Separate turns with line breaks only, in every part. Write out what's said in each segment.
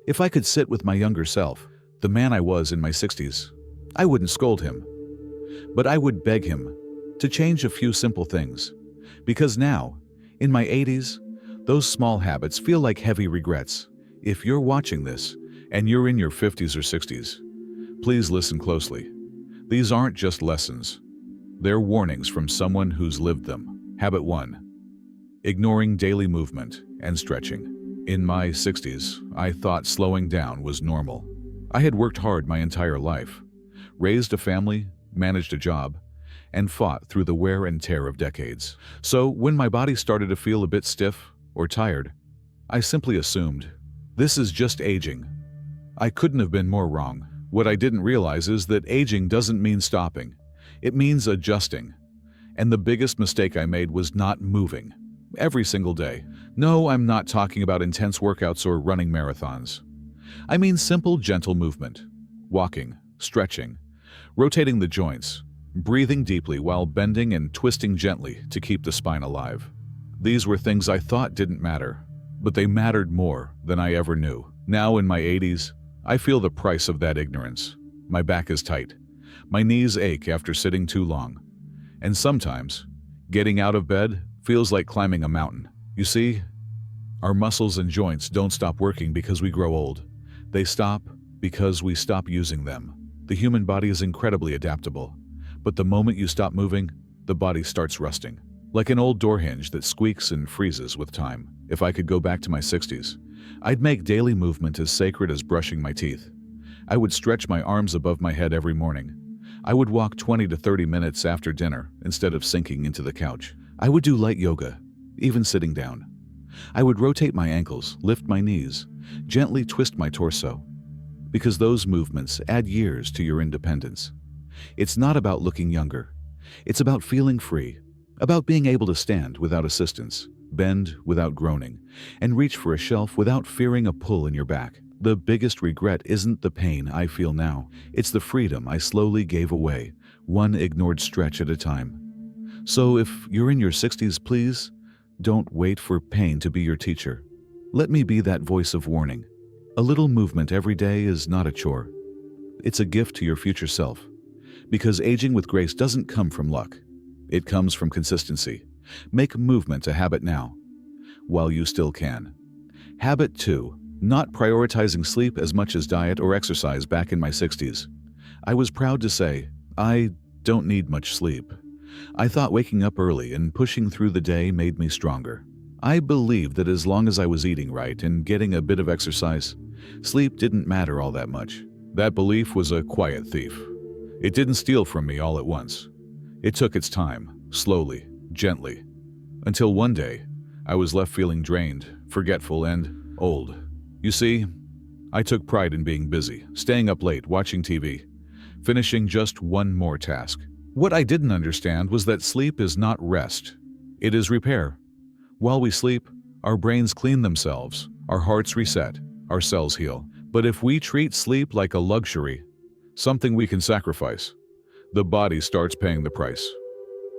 If I could sit with my younger self, the man I was in my 60s, I wouldn't scold him, but I would beg him to change a few simple things. Because now, in my 80s, those small habits feel like heavy regrets. If you're watching this and you're in your 50s or 60s, please listen closely. These aren't just lessons. They're warnings from someone who's lived them. Habit 1. Ignoring daily movement and stretching. In my 60s, I thought slowing down was normal. I had worked hard my entire life, raised a family, managed a job, and fought through the wear and tear of decades. So when my body started to feel a bit stiff or tired, I simply assumed, this is just aging. I couldn't have been more wrong. What I didn't realize is that aging doesn't mean stopping. It means adjusting. And the biggest mistake I made was not moving every single day. No, I'm not talking about intense workouts or running marathons. I mean simple, gentle movement. Walking, stretching, rotating the joints, breathing deeply while bending and twisting gently to keep the spine alive. These were things I thought didn't matter, but they mattered more than I ever knew. Now in my 80s, I feel the price of that ignorance. My back is tight. My knees ache after sitting too long. And sometimes, getting out of bed feels like climbing a mountain. You see, our muscles and joints don't stop working because we grow old. They stop because we stop using them. The human body is incredibly adaptable, but the moment you stop moving, the body starts rusting. Like an old door hinge that squeaks and freezes with time. If I could go back to my 60s, I'd make daily movement as sacred as brushing my teeth. I would stretch my arms above my head every morning. I would walk 20 to 30 minutes after dinner instead of sinking into the couch. I would do light yoga, even sitting down. I would rotate my ankles, lift my knees, gently twist my torso, because those movements add years to your independence. It's not about looking younger. It's about feeling free, about being able to stand without assistance, bend without groaning, and reach for a shelf without fearing a pull in your back. The biggest regret isn't the pain I feel now. It's the freedom I slowly gave away, one ignored stretch at a time. So if you're in your 60s, please don't wait for pain to be your teacher. Let me be that voice of warning. A little movement every day is not a chore. It's a gift to your future self. Because aging with grace doesn't come from luck. It comes from consistency. Make movement a habit now, while you still can. Habit 2. Not prioritizing sleep as much as diet or exercise. Back in my 60s, I was proud to say, I don't need much sleep. I thought waking up early and pushing through the day made me stronger. I believed that as long as I was eating right and getting a bit of exercise, sleep didn't matter all that much. That belief was a quiet thief. It didn't steal from me all at once. It took its time, slowly, gently, until one day I was left feeling drained, forgetful, and old. You see, I took pride in being busy, staying up late, watching TV, finishing just one more task. What I didn't understand was that sleep is not rest. It is repair. While we sleep, our brains clean themselves, our hearts reset, our cells heal. But if we treat sleep like a luxury, something we can sacrifice, the body starts paying the price.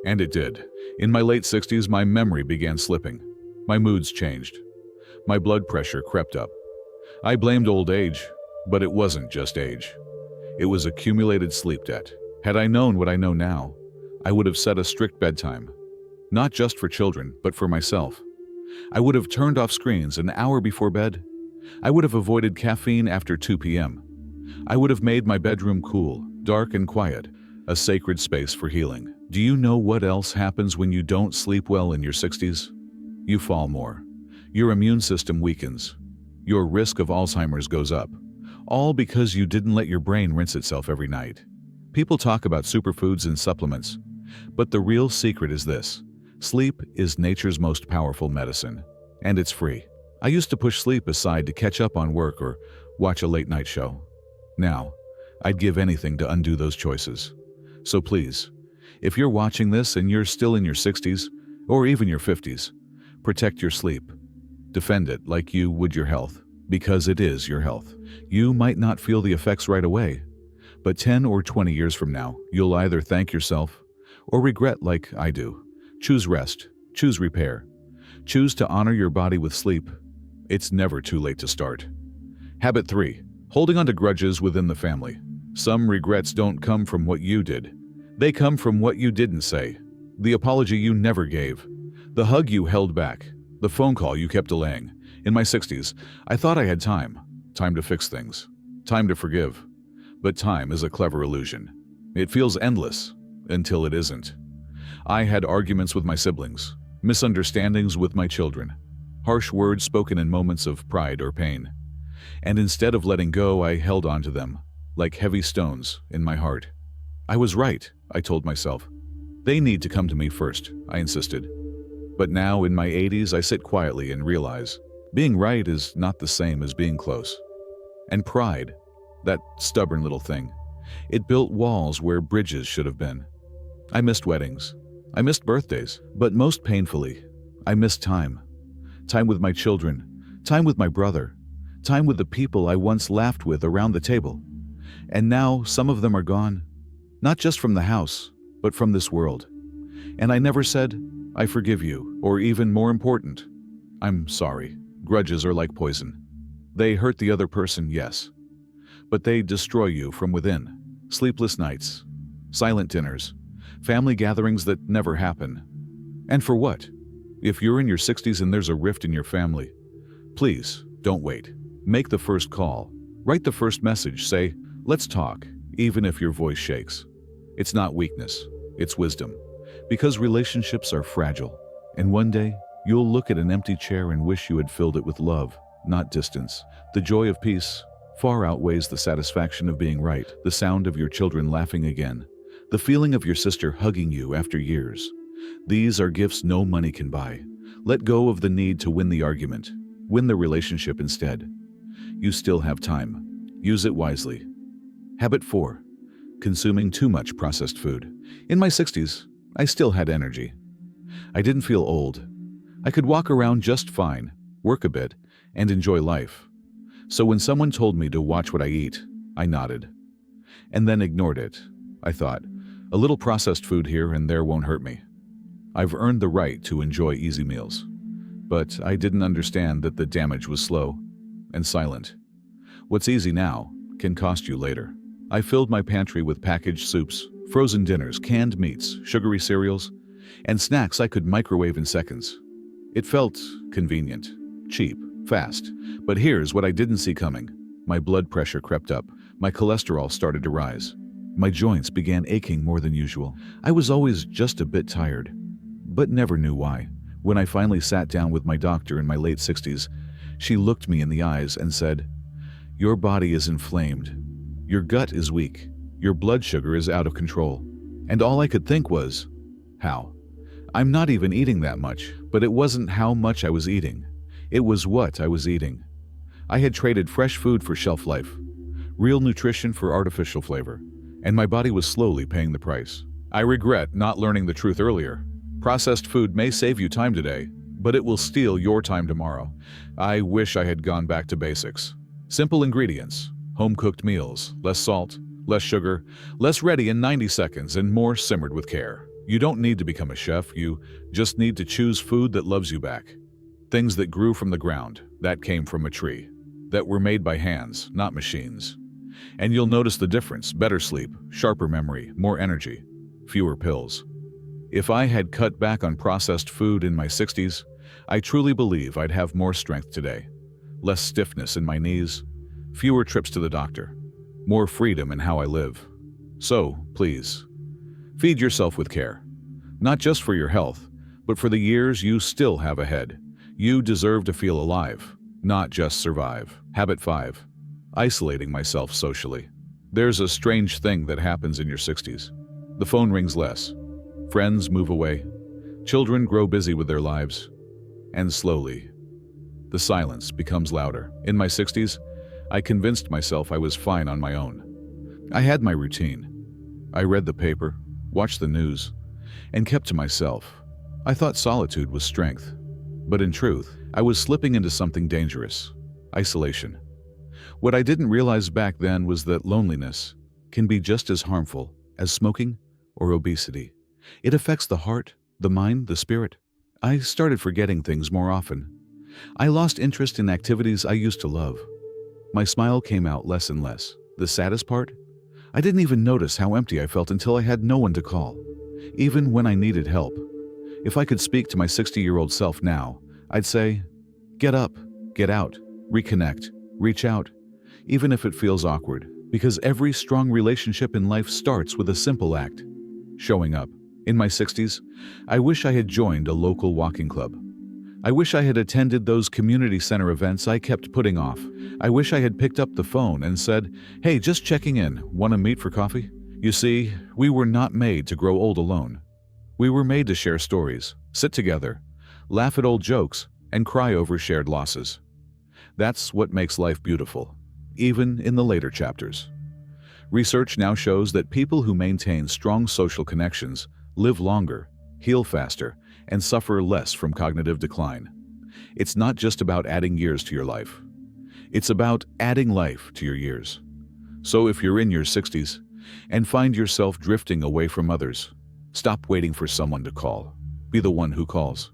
And it did. In my late 60s, my memory began slipping. My moods changed. My blood pressure crept up. I blamed old age, but it wasn't just age. It was accumulated sleep debt. Had I known what I know now, I would have set a strict bedtime, not just for children, but for myself. I would have turned off screens an hour before bed. I would have avoided caffeine after 2 p.m. I would have made my bedroom cool, dark, and quiet, a sacred space for healing. Do you know what else happens when you don't sleep well in your 60s? You fall more. Your immune system weakens. Your risk of Alzheimer's goes up, all because you didn't let your brain rinse itself every night. People talk about superfoods and supplements, but the real secret is this. Sleep is nature's most powerful medicine, and it's free. I used to push sleep aside to catch up on work or watch a late-night show. Now, I'd give anything to undo those choices. So please, if you're watching this and you're still in your 60s, or even your 50s, protect your sleep. Defend it like you would your health, because it is your health. You might not feel the effects right away, but 10 or 20 years from now, you'll either thank yourself or regret like I do. Choose rest. Choose repair. Choose to honor your body with sleep. It's never too late to start. Habit 3. Holding on to grudges within the family. Some regrets don't come from what you did. They come from what you didn't say. The apology you never gave. The hug you held back. The phone call you kept delaying. In my 60s, I thought I had time. Time to fix things. Time to forgive. But time is a clever illusion. It feels endless until it isn't. I had arguments with my siblings, misunderstandings with my children, harsh words spoken in moments of pride or pain. And instead of letting go, I held on to them, like heavy stones in my heart. I was right, I told myself. They need to come to me first, I insisted. But now, in my 80s, I sit quietly and realize being right is not the same as being close. And pride, that stubborn little thing, it built walls where bridges should have been. I missed weddings. I missed birthdays. But most painfully, I missed time. Time with my children. Time with my brother. Time with the people I once laughed with around the table. And now some of them are gone. Not just from the house, but from this world. And I never said, I forgive you, or even more important, I'm sorry. Grudges are like poison. They hurt the other person, yes. But they destroy you from within. Sleepless nights, silent dinners, family gatherings that never happen. And for what? If you're in your 60s and there's a rift in your family, please don't wait. Make the first call. Write the first message. Say, let's talk, even if your voice shakes. It's not weakness, it's wisdom. Because relationships are fragile. And one day, you'll look at an empty chair and wish you had filled it with love, not distance. The joy of peace far outweighs the satisfaction of being right. The sound of your children laughing again. The feeling of your sister hugging you after years. These are gifts no money can buy. Let go of the need to win the argument. Win the relationship instead. You still have time. Use it wisely. Habit 4. Consuming too much processed food. In my 60s, I still had energy. I didn't feel old. I could walk around just fine, work a bit, and enjoy life. So when someone told me to watch what I eat, I nodded. And then ignored it. I thought, a little processed food here and there won't hurt me. I've earned the right to enjoy easy meals. But I didn't understand that the damage was slow and silent. What's easy now can cost you later. I filled my pantry with packaged soups, frozen dinners, canned meats, sugary cereals, and snacks I could microwave in seconds. It felt convenient, cheap, fast. But here's what I didn't see coming. My blood pressure crept up. My cholesterol started to rise. My joints began aching more than usual. I was always just a bit tired, but never knew why. When I finally sat down with my doctor in my late 60s, she looked me in the eyes and said, "Your body is inflamed. Your gut is weak. Your blood sugar is out of control." And all I could think was, how? I'm not even eating that much, but it wasn't how much I was eating. It was what I was eating. I had traded fresh food for shelf life, real nutrition for artificial flavor, and my body was slowly paying the price. I regret not learning the truth earlier. Processed food may save you time today, but it will steal your time tomorrow. I wish I had gone back to basics. Simple ingredients, home-cooked meals, less salt, less sugar, less ready in 90 seconds, and more simmered with care. You don't need to become a chef, you just need to choose food that loves you back. Things that grew from the ground, that came from a tree, that were made by hands, not machines. And you'll notice the difference: better sleep, sharper memory, more energy, fewer pills. If I had cut back on processed food in my 60s, I truly believe I'd have more strength today. Less stiffness in my knees, fewer trips to the doctor, more freedom in how I live. So, please, feed yourself with care. Not just for your health, but for the years you still have ahead. You deserve to feel alive, not just survive. Habit 5. Isolating myself socially. There's a strange thing that happens in your 60s. The phone rings less. Friends move away. Children grow busy with their lives. And slowly, the silence becomes louder. In my 60s, I convinced myself I was fine on my own. I had my routine. I read the paper, watched the news, and kept to myself. I thought solitude was strength. But in truth, I was slipping into something dangerous: isolation. What I didn't realize back then was that loneliness can be just as harmful as smoking or obesity. It affects the heart, the mind, the spirit. I started forgetting things more often. I lost interest in activities I used to love. My smile came out less and less. The saddest part? I didn't even notice how empty I felt until I had no one to call, even when I needed help. If I could speak to my 60-year-old self now, I'd say, get up, get out, reconnect, reach out, even if it feels awkward, because every strong relationship in life starts with a simple act: showing up. In my 60s, I wish I had joined a local walking club. I wish I had attended those community center events I kept putting off. I wish I had picked up the phone and said, "Hey, just checking in, want to meet for coffee?" You see, we were not made to grow old alone. We were made to share stories, sit together, laugh at old jokes, and cry over shared losses. That's what makes life beautiful, even in the later chapters. Research now shows that people who maintain strong social connections live longer, heal faster, and suffer less from cognitive decline. It's not just about adding years to your life. It's about adding life to your years. So if you're in your 60s and find yourself drifting away from others, stop waiting for someone to call. Be the one who calls.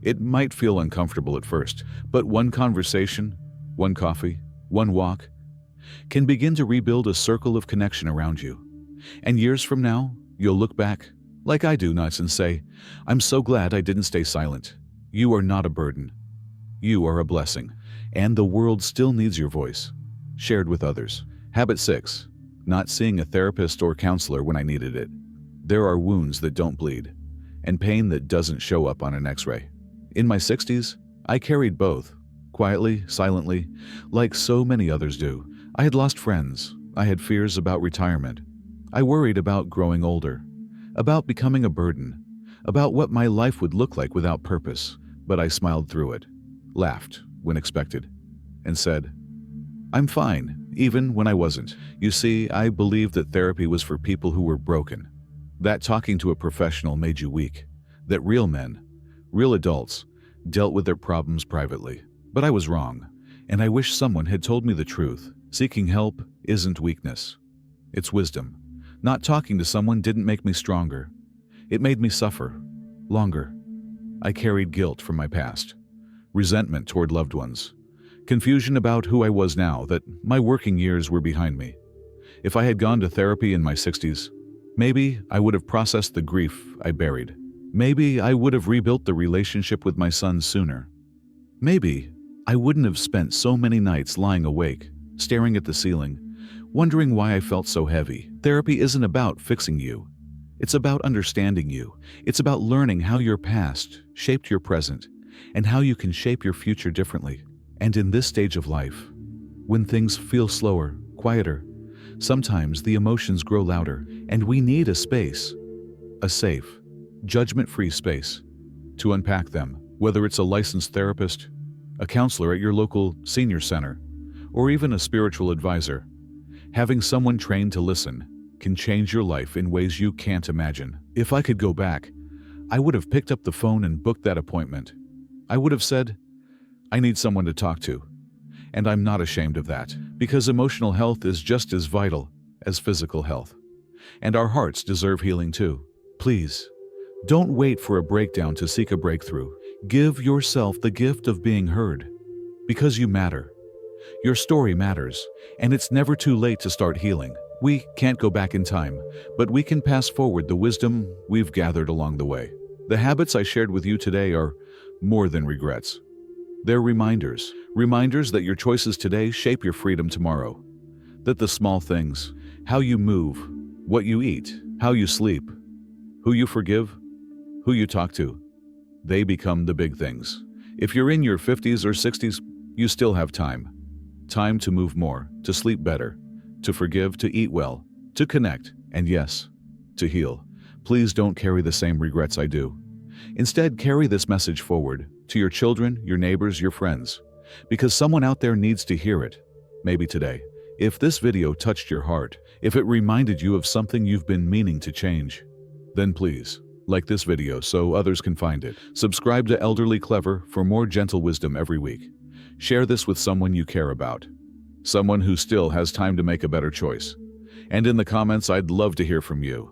It might feel uncomfortable at first, but one conversation, one coffee, one walk can begin to rebuild a circle of connection around you. And years from now, you'll look back, like I do, nuts, and say, "I'm so glad I didn't stay silent." You are not a burden. You are a blessing. And the world still needs your voice, shared with others. Habit 6. Not seeing a therapist or counselor when I needed it. There are wounds that don't bleed, and pain that doesn't show up on an X-ray. In my 60s, I carried both, quietly, silently, like so many others do. I had lost friends. I had fears about retirement. I worried about growing older, about becoming a burden, about what my life would look like without purpose. But I smiled through it, laughed when expected, and said, "I'm fine," even when I wasn't. You see, I believed that therapy was for people who were broken, that talking to a professional made you weak, that real men, real adults, dealt with their problems privately. But I was wrong, and I wish someone had told me the truth. Seeking help isn't weakness. It's wisdom. Not talking to someone didn't make me stronger. It made me suffer longer. I carried guilt from my past, resentment toward loved ones, confusion about who I was now that my working years were behind me. If I had gone to therapy in my 60s, maybe I would have processed the grief I buried. Maybe I would have rebuilt the relationship with my son sooner. Maybe I wouldn't have spent so many nights lying awake, staring at the ceiling, wondering why I felt so heavy. Therapy isn't about fixing you. It's about understanding you. It's about learning how your past shaped your present and how you can shape your future differently. And in this stage of life, when things feel slower, quieter, sometimes the emotions grow louder, and we need a space, a safe, judgment-free space to unpack them. Whether it's a licensed therapist, a counselor at your local senior center, or even a spiritual advisor, having someone trained to listen can change your life in ways you can't imagine. If I could go back, I would have picked up the phone and booked that appointment. I would have said, "I need someone to talk to." And I'm not ashamed of that, because emotional health is just as vital as physical health. And our hearts deserve healing too. Please, don't wait for a breakdown to seek a breakthrough. Give yourself the gift of being heard, because you matter. Your story matters, and it's never too late to start healing. We can't go back in time, but we can pass forward the wisdom we've gathered along the way. The habits I shared with you today are more than regrets. They're reminders that your choices today shape your freedom tomorrow. That the small things, how you move, what you eat, how you sleep, who you forgive, who you talk to, they become the big things. If you're in your 50s or 60s, you still have time. Time to move more, to sleep better, to forgive, to eat well, to connect, and yes, to heal. Please don't carry the same regrets I do. Instead, carry this message forward to your children, your neighbors, your friends, because someone out there needs to hear it, maybe today. If this video touched your heart, if it reminded you of something you've been meaning to change, then please like this video so others can find it. Subscribe to Elderly Clever for more gentle wisdom every week. Share this with someone you care about, someone who still has time to make a better choice. And in the comments, I'd love to hear from you.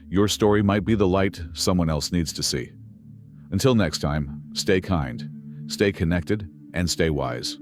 Your story might be the light someone else needs to see. Until next time, stay kind, stay connected, and stay wise.